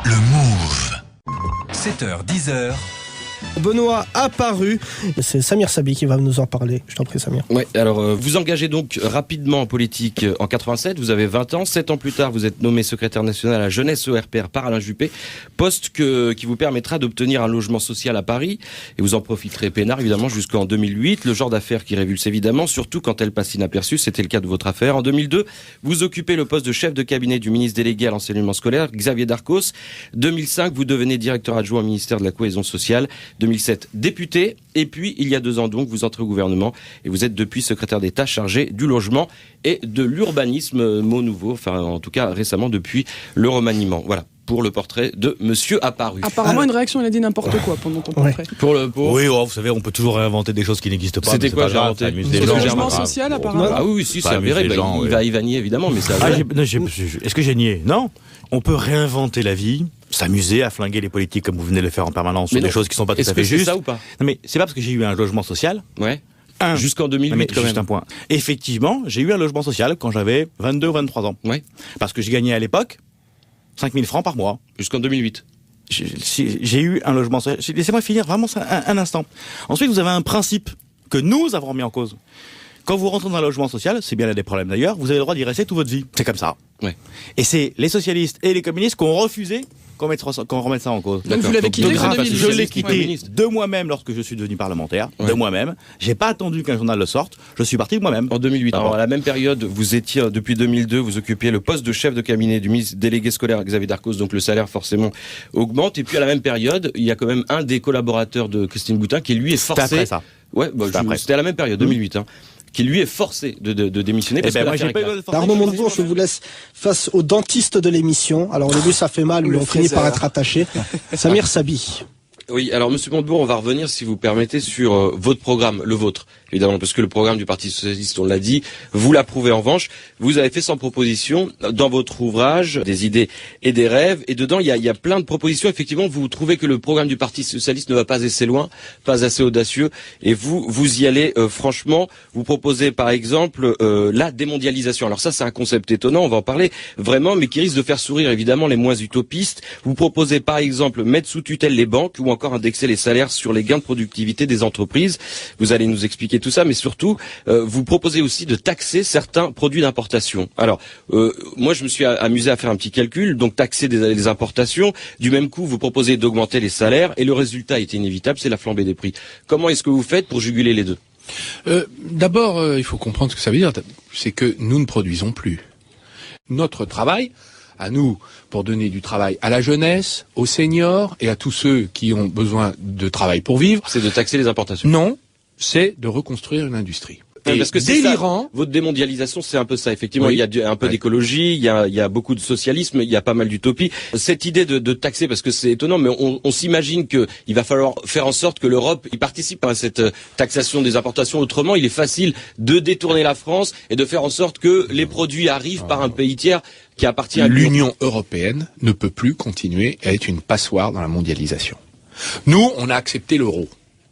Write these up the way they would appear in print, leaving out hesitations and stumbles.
Le Move. 7h, 10h. Benoît apparu. C'est Samir Sabi qui va nous en parler. Je t'en prie, Samir. Ouais, alors vous engagez donc rapidement en politique en 87, vous avez 20 ans, 7 ans plus tard vous êtes nommé secrétaire national à la jeunesse ERPR par Alain Juppé, poste qui vous permettra d'obtenir un logement social à Paris, et vous en profiterez peinard évidemment jusqu'en 2008, le genre d'affaire qui révulse évidemment, surtout quand elle passe inaperçue, c'était le cas de votre affaire. En 2002, vous occupez le poste de chef de cabinet du ministre délégué à l'enseignement scolaire, Xavier Darcos. 2005, vous devenez directeur adjoint au ministère de la Cohésion sociale. 2007, député, et puis il y a 2 ans donc, vous entrez au gouvernement et vous êtes depuis secrétaire d'État chargé du logement et de l'urbanisme, mot nouveau, enfin en tout cas récemment depuis le remaniement. Voilà pour le portrait de Monsieur Apparu. Apparemment une réaction, il a dit n'importe quoi pendant ton portrait. Oui, vous savez, on peut toujours réinventer des choses qui n'existent pas. C'était quoi j'ai inventé? Le logement social apparemment. Ah oui, si, c'est avéré, il va y nier évidemment, mais ça. Est-ce que j'ai nié? Non. On peut réinventer la vie, s'amuser à flinguer les politiques comme vous venez de le faire en permanence sur des choses qui sont pas tout à fait justes. Est-ce que c'est ça ou pas? Non, mais c'est pas parce que j'ai eu un logement social. Ouais. Jusqu'en 2008 quand même. Juste un point. Effectivement, j'ai eu un logement social quand j'avais 22 ou 23 ans. Ouais. Parce que je gagnais à l'époque 5 000 francs par mois. Jusqu'en 2008. J'ai eu un logement social. Laissez-moi finir vraiment un instant. Ensuite, vous avez un principe que nous avons remis en cause. Quand vous rentrez dans un logement social, c'est bien là des problèmes d'ailleurs, vous avez le droit d'y rester toute votre vie. C'est comme ça. Ouais. Et c'est les socialistes et les communistes qui ont refusé qu'on remette ça en cause. Donc vous l'avez quitté en 2008. Je l'ai quitté de moi-même lorsque je suis devenu parlementaire, de moi-même. J'ai pas attendu qu'un journal le sorte, je suis parti de moi-même. En 2008. Alors à la même période, vous étiez, depuis 2002, vous occupiez le poste de chef de cabinet du ministre délégué scolaire Xavier Darcos, donc le salaire forcément augmente. Et puis à la même période, il y a quand même un des collaborateurs de Christine Boutin qui lui est forcé. C'était après ça. Ouais, c'était à la même période, 2008. Qui lui est forcé de démissionner. Parce que moi, j'ai pas eu de forcer. Arnaud Montebourg, je vous laisse face au dentiste de l'émission. Alors au début ça fait mal, mais on finit par être attaché. Samir Sabi. Oui, alors Monsieur Montebourg, on va revenir, si vous permettez, sur votre programme, le vôtre, évidemment, parce que le programme du Parti Socialiste, on l'a dit, vous l'approuvez en revanche. Vous avez fait 100 propositions dans votre ouvrage, des idées et des rêves, et dedans, il y a plein de propositions. Effectivement, vous trouvez que le programme du Parti Socialiste ne va pas assez loin, pas assez audacieux, et vous y allez franchement. Vous proposez, par exemple, la démondialisation. Alors ça, c'est un concept étonnant, on va en parler vraiment, mais qui risque de faire sourire, évidemment, les moins utopistes. Vous proposez, par exemple, mettre sous tutelle les banques, ou encore indexer les salaires sur les gains de productivité des entreprises. Vous allez nous expliquer tout ça, mais surtout, vous proposez aussi de taxer certains produits d'importation. Alors, moi, je me suis amusé à faire un petit calcul. Donc, taxer des importations. Du même coup, vous proposez d'augmenter les salaires, et le résultat est inévitable, c'est la flambée des prix. Comment est-ce que vous faites pour juguler les deux? D'abord, il faut comprendre ce que ça veut dire. C'est que nous ne produisons plus. Notre travail, à nous, pour donner du travail à la jeunesse, aux seniors et à tous ceux qui ont besoin de travail pour vivre. C'est de taxer les importations. Non, c'est de reconstruire une industrie. Parce que c'est délirant. Votre démondialisation, c'est un peu ça. Effectivement, oui. Il y a un peu d'écologie, il y a beaucoup de socialisme, il y a pas mal d'utopie. Cette idée de taxer, parce que c'est étonnant, mais on s'imagine que il va falloir faire en sorte que l'Europe y participe à cette taxation des importations. Autrement, il est facile de détourner la France et de faire en sorte que les produits arrivent par un pays tiers qui appartient à l'Union européenne ne peut plus continuer à être une passoire dans la mondialisation. Nous, on a accepté l'euro.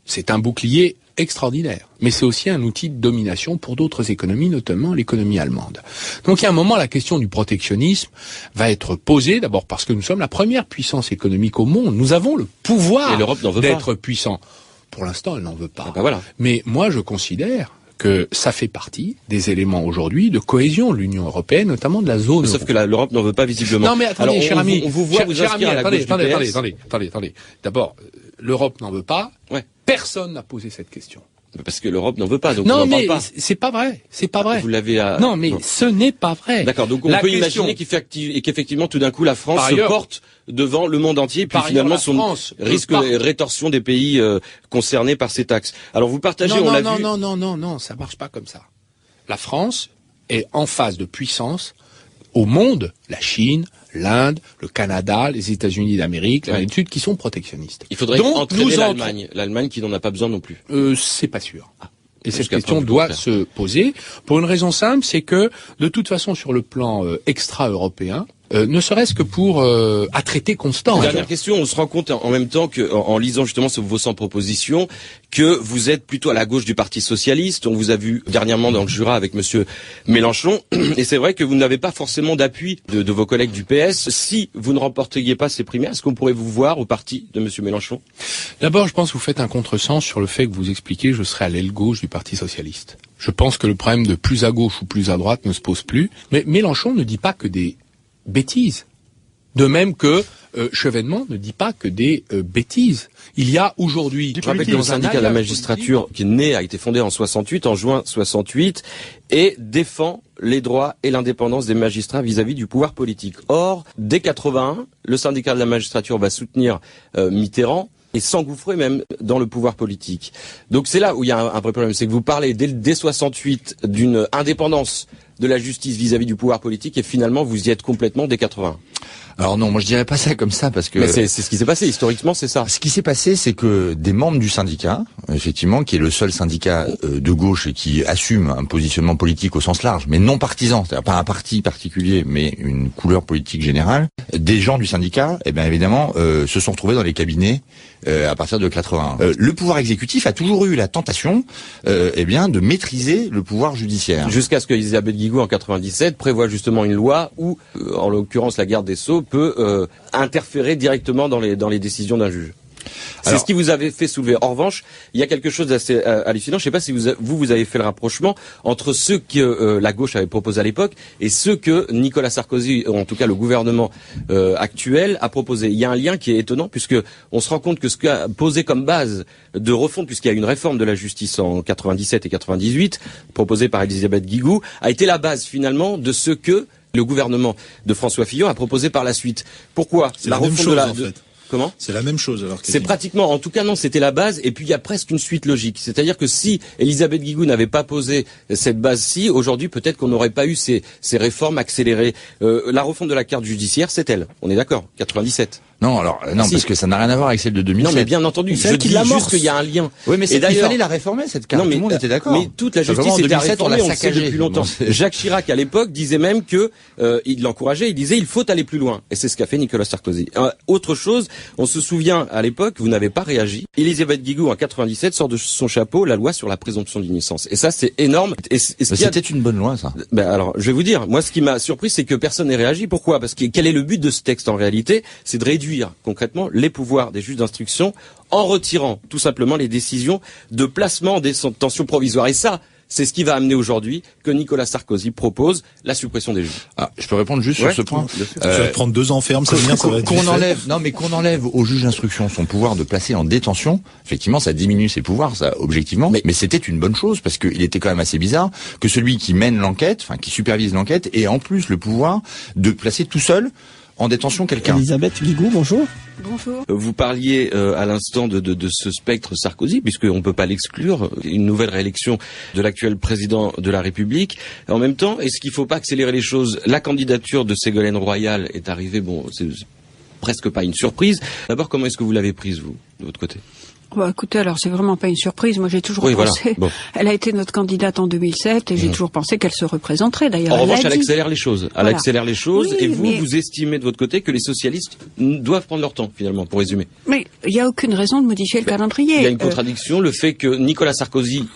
C'est un bouclier extraordinaire. Mais c'est aussi un outil de domination pour d'autres économies, notamment l'économie allemande. Donc, il y a un moment, la question du protectionnisme va être posée, d'abord parce que nous sommes la première puissance économique au monde. Nous avons le pouvoir d'être puissant. Pour l'instant, elle n'en veut pas. Voilà. Mais moi, je considère que ça fait partie des éléments aujourd'hui de cohésion de l'Union européenne, notamment de la zone euro. Sauf que l'Europe n'en veut pas visiblement. Non mais attendez, alors, cher ami, on vous voit vous inscrire à la gauche du PS. Attendez. D'abord, l'Europe n'en veut pas. Ouais. Personne n'a posé cette question. Parce que l'Europe n'en veut pas, donc non, on n'en parle pas. C'est pas vrai. C'est pas vrai. Vous l'avez Non, mais ce n'est pas vrai. D'accord, donc on peut imaginer qu'effectivement, tout d'un coup, la France se porte devant le monde entier, puis finalement, son risque de rétorsion des pays concernés par ces taxes. Alors vous partagez, on l'a vu... Non, ça marche pas comme ça. La France est en phase de puissance au monde, la Chine, l'Inde, le Canada, les États-Unis d'Amérique, l'Amérique du Sud, qui sont protectionnistes. Il faudrait entraîner l'Allemagne qui n'en a pas besoin non plus. C'est pas sûr. Et cette question doit se poser pour une raison simple, c'est que de toute façon sur le plan extra-européen, ne serait-ce que pour à traité constant. Dernière question, on se rend compte en même temps que, en lisant justement vos 100 propositions, que vous êtes plutôt à la gauche du Parti socialiste. On vous a vu dernièrement dans le Jura avec Monsieur Mélenchon, et c'est vrai que vous n'avez pas forcément d'appui de vos collègues du PS. Si vous ne remportiez pas ces primaires, est-ce qu'on pourrait vous voir au parti de Monsieur Mélenchon? D'abord, je pense que vous faites un contresens sur le fait que vous expliquez je serai à l'aile gauche du Parti socialiste. Je pense que le problème de plus à gauche ou plus à droite ne se pose plus. Mais Mélenchon ne dit pas que des bêtises. De même que Chevènement ne dit pas que des bêtises. Il y a aujourd'hui... Je rappelle que le syndicat de la magistrature, qui est né, a été fondé en 68, en juin 68, et défend les droits et l'indépendance des magistrats vis-à-vis du pouvoir politique. Or, dès 81, le syndicat de la magistrature va soutenir Mitterrand et s'engouffrer même dans le pouvoir politique. Donc c'est là où il y a un vrai problème, c'est que vous parlez dès 68 d'une indépendance de la justice vis-à-vis du pouvoir politique et finalement vous y êtes complètement dès 81. Alors non, moi je dirais pas ça comme ça parce que... Mais c'est ce qui s'est passé, historiquement c'est ça. Ce qui s'est passé, c'est que des membres du syndicat, effectivement, qui est le seul syndicat de gauche et qui assume un positionnement politique au sens large, mais non partisan, c'est-à-dire pas un parti particulier, mais une couleur politique générale, des gens du syndicat, eh bien évidemment, se sont retrouvés dans les cabinets à partir de 81. Le pouvoir exécutif a toujours eu la tentation, eh bien, de maîtriser le pouvoir judiciaire. Jusqu'à ce que Elisabeth Guigou, en 97, prévoit justement une loi où, en l'occurrence la garde des Sceaux, peut interférer directement dans les décisions d'un juge. C'est ce qui vous avait fait soulever. En revanche, il y a quelque chose d'assez hallucinant. Je ne sais pas si vous avez fait le rapprochement entre ceux que la gauche avait proposé à l'époque et ceux que Nicolas Sarkozy, ou en tout cas le gouvernement actuel, a proposé. Il y a un lien qui est étonnant puisque on se rend compte que ce qu'a posé comme base de refonte, puisqu'il y a une réforme de la justice en 97 et 98, proposée par Elisabeth Guigou, a été la base finalement de ce que le gouvernement de François Fillon a proposé par la suite. Pourquoi? C'est la même chose en fait. Comment? C'est la même chose alors. C'est pratiquement, en tout cas non, c'était la base, et puis il y a presque une suite logique. C'est-à-dire que si Elisabeth Guigou n'avait pas posé cette base-ci, aujourd'hui peut-être qu'on n'aurait pas eu ces réformes accélérées. La refonte de la carte judiciaire, c'est elle. On est d'accord? 97. Non, alors non, parce que ça n'a rien à voir avec celle de 2007. Non, mais bien entendu, je dis juste qu'il y a un lien. Oui, mais il fallait la réformer cette carte. Non, mais, tout le monde était d'accord. Mais toute la justice était réformée, on le sait depuis longtemps. Jacques Chirac à l'époque disait même que il l'encourageait, il disait il faut aller plus loin, et c'est ce qu'a fait Nicolas Sarkozy. Autre chose, on se souvient à l'époque, vous n'avez pas réagi. Elisabeth Guigou en 97 sort de son chapeau la loi sur la présomption d'innocence, et ça c'est énorme. C'était une bonne loi, ça. Ben alors, je vais vous dire, moi ce qui m'a surpris, c'est que personne n'ait réagi. Pourquoi? Parce que quel est le but de ce texte en réalité? C'est de réduire concrètement les pouvoirs des juges d'instruction en retirant tout simplement les décisions de placement en détention provisoire. Et ça, c'est ce qui va amener aujourd'hui que Nicolas Sarkozy propose la suppression des juges. Ah, je peux répondre juste sur ce point. Tu vas te prendre 2 ans ferme, ça va être qu'on enlève au juge d'instruction son pouvoir de placer en détention. Effectivement, ça diminue ses pouvoirs, ça, objectivement. Mais c'était une bonne chose parce qu'il était quand même assez bizarre que celui qui mène l'enquête, enfin qui supervise l'enquête, ait en plus le pouvoir de placer tout seul en détention quelqu'un. Elisabeth Guigou, bonjour. Bonjour. Vous parliez à l'instant de ce spectre Sarkozy, puisqu'on ne peut pas l'exclure, une nouvelle réélection de l'actuel président de la République. En même temps, est-ce qu'il ne faut pas accélérer les choses? La candidature de Ségolène Royal est arrivée, bon, c'est presque pas une surprise. D'abord, comment est-ce que vous l'avez prise, vous, de votre côté? Bah, écoutez, alors c'est vraiment pas une surprise. Moi, j'ai toujours pensé. Voilà. Bon. Elle a été notre candidate en 2007 et j'ai toujours pensé qu'elle se représenterait. D'ailleurs, en revanche, elle accélère les choses. Elle accélère les choses. Oui, et vous estimez de votre côté que les socialistes doivent prendre leur temps, finalement, pour résumer. Mais il n'y a aucune raison de modifier le calendrier. Il y a une contradiction. Le fait que Nicolas Sarkozy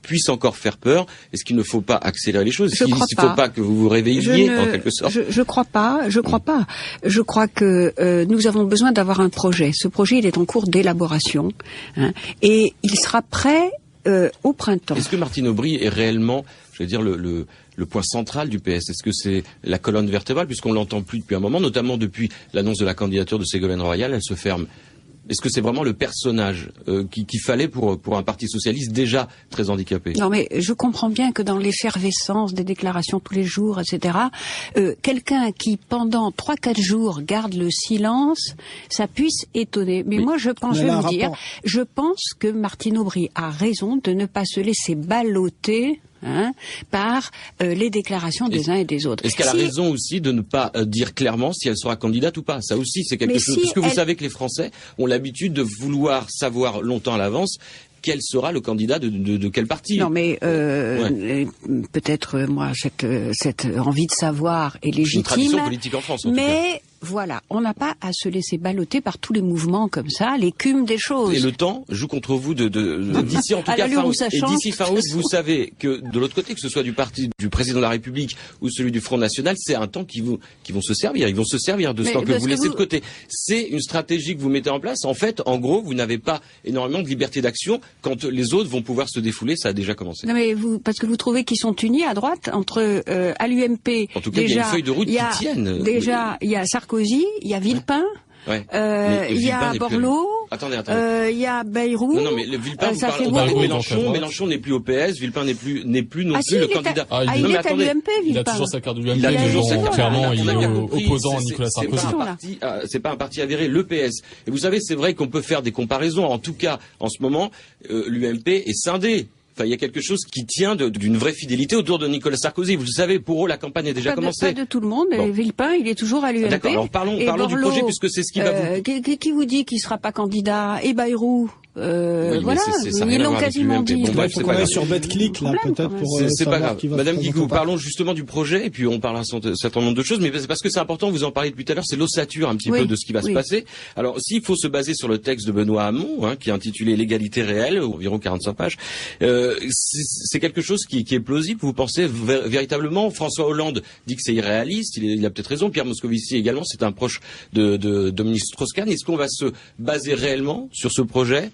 puisse encore faire peur. Est-ce qu'il ne faut pas accélérer les choses? Est-ce qu'il ne faut pas que vous vous réveilliez, en quelque sorte? Je crois pas. Je crois pas. Je crois que nous avons besoin d'avoir un projet. Ce projet, il est en cours d'élaboration. Hein, et il sera prêt au printemps. Est-ce que Martine Aubry est réellement, je veux dire, le point central du PS? Est-ce que c'est la colonne vertébrale, puisqu'on l'entend plus depuis un moment, notamment depuis l'annonce de la candidature de Ségolène Royal, elle se ferme? Est-ce que c'est vraiment le personnage qu'il fallait pour un parti socialiste déjà très handicapé? Non, mais je comprends bien que dans l'effervescence des déclarations tous les jours, etc., quelqu'un qui pendant 3-4 jours garde le silence, ça puisse étonner. Mais moi, je pense que Martine Aubry a raison de ne pas se laisser balloter par les déclarations des uns et des autres. Est-ce qu'elle a raison aussi de ne pas dire clairement si elle sera candidate ou pas? Ça aussi, c'est quelque chose. Puisque vous savez que les Français ont l'habitude de vouloir savoir longtemps à l'avance quel sera le candidat de quel parti. Non, mais peut-être moi cette envie de savoir est légitime. Une tradition politique en France, en tout cas. Voilà, on n'a pas à se laisser balloter par tous les mouvements comme ça, l'écume des choses. Et le temps joue contre vous d'ici en tout cas fin août. Et d'ici fin août, vous savez que de l'autre côté, que ce soit du parti du président de la République ou celui du Front National, c'est un temps qui vont se servir. Ils vont se servir de ce temps que vous laissez de côté. C'est une stratégie que vous mettez en place. En fait, en gros, vous n'avez pas énormément de liberté d'action quand les autres vont pouvoir se défouler. Ça a déjà commencé. Non mais parce que vous trouvez qu'ils sont unis à droite entre à l'UMP. En tout cas, il y a une feuille de route qui tienne. Déjà, il y a Sarkozy, il y a Villepin, il y a Borloo, il y a Bayrou. Non, mais le Villepin, on parle de Mélenchon. Mélenchon n'est plus au PS, Villepin n'est plus non plus le candidat. Il est à l'UMP, Villepin. Il a toujours sa carte de l'UMP. Clairement, il est opposant à Nicolas Sarkozy. C'est pas un parti avéré, le PS. Et vous savez, c'est vrai qu'on peut faire des comparaisons. En tout cas, en ce moment, l'UMP est scindé. Enfin, il y a quelque chose qui tient d'une vraie fidélité autour de Nicolas Sarkozy. Vous le savez, pour eux, la campagne a déjà commencé. Pas de tout le monde. Bon. Villepin, il est toujours à l'UMP. D'accord. Alors parlons du projet, puisque c'est ce qui va vous. Qui vous dit qu'il sera pas candidat? Et Bayrou. Voilà, ils l'ont quasiment dit. Bon, il faut qu'on aille sur BetClick, là, peut-être, pour c'est pas grave. Madame Guigou, parlons justement du projet, et puis on parlera un certain nombre de choses, mais parce que c'est important, vous en parlez depuis tout à l'heure, c'est l'ossature un petit peu de ce qui va se passer. Alors, s'il faut se baser sur le texte de Benoît Hamon, qui est intitulé L'égalité réelle, environ 45 pages, c'est quelque chose qui est plausible. Vous pensez véritablement? François Hollande dit que c'est irréaliste, il a peut-être raison. Pierre Moscovici également, c'est un proche de Dominique Strauss-Kahn. Est-ce qu'on va se baser réellement sur ce projet?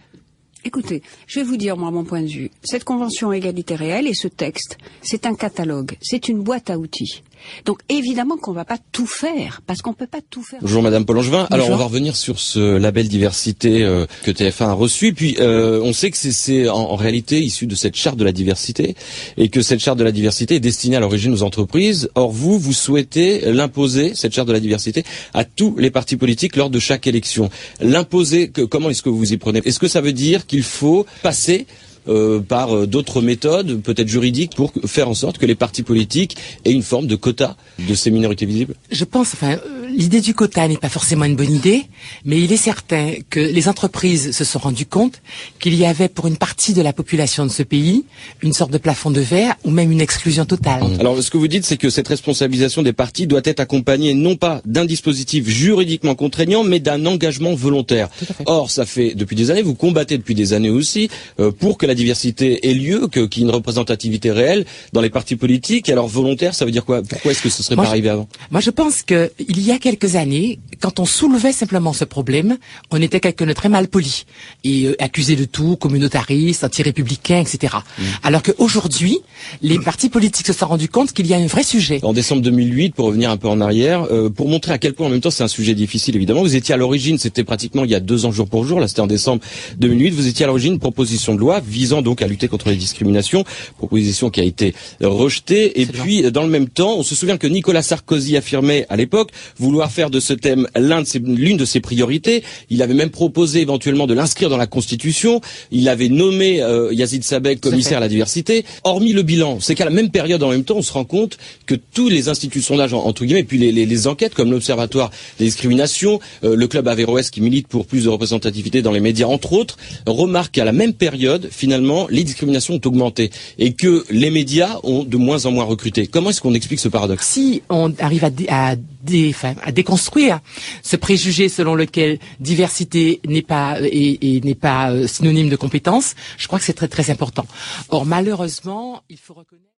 Écoutez, je vais vous dire, moi, mon point de vue. Cette convention égalité réelle et ce texte, c'est un catalogue, c'est une boîte à outils. Donc, évidemment qu'on va pas tout faire, parce qu'on peut pas tout faire. Bonjour Madame Paul-Angevin. Alors, on va revenir sur ce label diversité que TF1 a reçu. Puis, on sait que c'est en réalité issu de cette charte de la diversité, et que cette charte de la diversité est destinée à l'origine aux entreprises. Or, vous souhaitez l'imposer, cette charte de la diversité, à tous les partis politiques lors de chaque élection. L'imposer, comment est-ce que vous y prenez? Est-ce que ça veut dire qu'il faut passer par d'autres méthodes, peut-être juridiques, pour faire en sorte que les partis politiques aient une forme de quota de ces minorités visibles? Je pense, l'idée du quota n'est pas forcément une bonne idée, mais il est certain que les entreprises se sont rendues compte qu'il y avait pour une partie de la population de ce pays une sorte de plafond de verre ou même une exclusion totale. Alors, ce que vous dites, c'est que cette responsabilisation des partis doit être accompagnée non pas d'un dispositif juridiquement contraignant, mais d'un engagement volontaire. Or, ça fait depuis des années, vous combattez depuis des années aussi pour que la diversité ait lieu, qu'il y ait une représentativité réelle dans les partis politiques. Alors volontaire, ça veut dire quoi? Pourquoi est-ce que ce serait pas arrivé avant? Moi, je pense que il y a quelques années, quand on soulevait simplement ce problème, on était quelqu'un de très mal poli et accusé de tout, communautariste, anti-républicain, etc. Alors qu'aujourd'hui, les partis politiques se sont rendus compte qu'il y a un vrai sujet. En décembre 2008, pour revenir un peu en arrière, pour montrer à quel point en même temps c'est un sujet difficile, évidemment, vous étiez à l'origine, c'était pratiquement il y a 2 ans jour pour jour, là c'était en décembre 2008, vous étiez à l'origine d'une proposition de loi visant donc à lutter contre les discriminations, proposition qui a été rejetée. Et puis, dans le même temps, on se souvient que Nicolas Sarkozy affirmait à l'époque vouloir faire de ce thème l'une de ses priorités. Il avait même proposé éventuellement de l'inscrire dans la Constitution. Il avait nommé Yazid Sabeg commissaire à la diversité. Hormis le bilan, c'est qu'à la même période, en même temps, on se rend compte que tous les instituts de sondage, entre guillemets, et puis les enquêtes comme l'Observatoire des discriminations, le club Averroès qui milite pour plus de représentativité dans les médias, entre autres, remarquent qu'à la même période, finalement, les discriminations ont augmenté et que les médias ont de moins en moins recruté. Comment est-ce qu'on explique ce paradoxe? Si on arrive à déconstruire ce préjugé selon lequel diversité n'est pas synonyme de compétence, je crois que c'est très très important. Or, malheureusement, il faut reconnaître